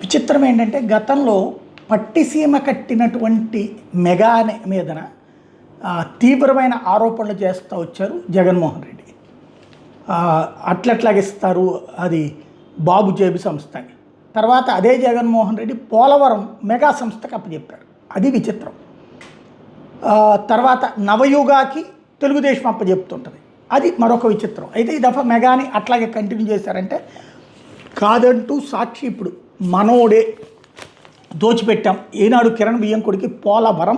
విచిత్రం ఏంటంటే గతంలో పట్టిసీమ కట్టినటువంటి మెగా మీదన తీవ్రమైన ఆరోపణలు చేస్తూ వచ్చారు జగన్మోహన్ రెడ్డి. అట్లట్లాగిస్తారు అది బాబు జేబు సంస్థ అని. తర్వాత అదే జగన్మోహన్ రెడ్డి పోలవరం మెగా సంస్థకు అప్పచెప్పారు. అది విచిత్రం. తర్వాత నవయుగాకి తెలుగుదేశం అప్పచెప్తుంటుంది. అది మరొక విచిత్రం. అయితే ఈ దఫా మెగాని అట్లాగే కంటిన్యూ చేశారంటే కాదంటూ సాక్షి ఇప్పుడు మనోడే దోచిపెట్టాం. ఈనాడు కిరణ్ బియ్యంకుడికి పోలవరం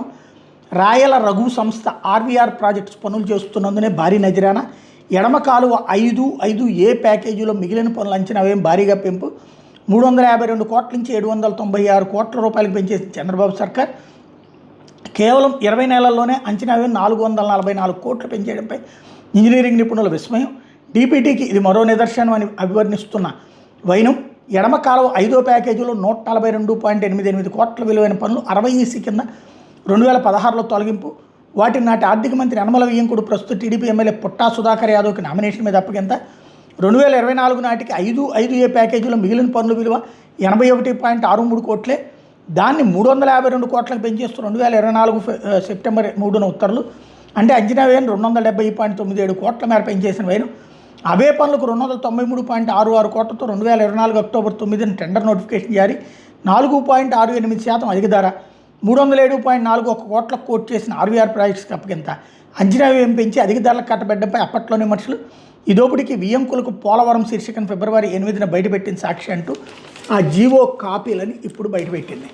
రాయల రఘు సంస్థ ఆర్వీఆర్ ప్రాజెక్ట్స్ పనులు చేస్తున్నందునే భారీ నజరానా. ఎడమ కాలువ 5.5 ప్యాకేజీలో మిగిలిన పనుల అంచనా వ్యయం భారీగా పెంపు. 352 కోట్ల నుంచి 796 కోట్ల రూపాయలకు పెంచేసిన చంద్రబాబు సర్కార్. కేవలం 20 నెలల్లోనే అంచనా వ్యయం 444 కోట్లు పెంచేయడంపై ఇంజనీరింగ్ నిపుణుల విస్మయం. డీపీటీకి ఇది మరో నిదర్శనం అని అభివర్ణిస్తున్న వైనం. ఎడమ కాలువ 5వ ప్యాకేజీలో 142.88 కోట్ల విలువైన పనులు 60 కింద 2016లో తొలగింపు. వాటిని నాటి ఆర్థిక మంత్రి యనమల వియ్యంకుడు ప్రస్తుత టీడీపీ ఎమ్మెల్యే పుట్టా సుధాకర్ యాదవ్కి నామినేషన్ మీద అప్పగింత. 2024 నాటికి 5.5 ప్యాకేజీలో మిగిలిన పనుల విలువ 81.63 కోట్లే. దాన్ని 352 కోట్లకు పెంచేస్తూ 2024 సెప్టెంబర్ 3న ఉత్తర్వులు. అంటే అంచనా వ్యయం 270.97 కోట్ల మేర పెంచేసిన వైనం. అవే పనులకు 293.66 కోట్లతో 2024 అక్టోబర్ 9న టెండర్ నోటిఫికేషన్ జారీ. 4.68% అధిక ధర. 307.41 కోట్లకు కోట్ చేసిన ఆర్వీఆర్ ప్రాజెక్ట్స్కి అప్పగింత. అంచనా వ్యయం పెంచి అధిక ధరలకు కట్టబెట్టడంపై అప్పట్లోనే విమర్శలు. ఈ దోపిడీకి వియ్యంకులకు పోలవరం శీర్షికను ఫిబ్రవరి 8న బయటపెట్టిన సాక్షి అంటూ ఆ జీవో కాపీలని ఇప్పుడు బయటపెట్టింది.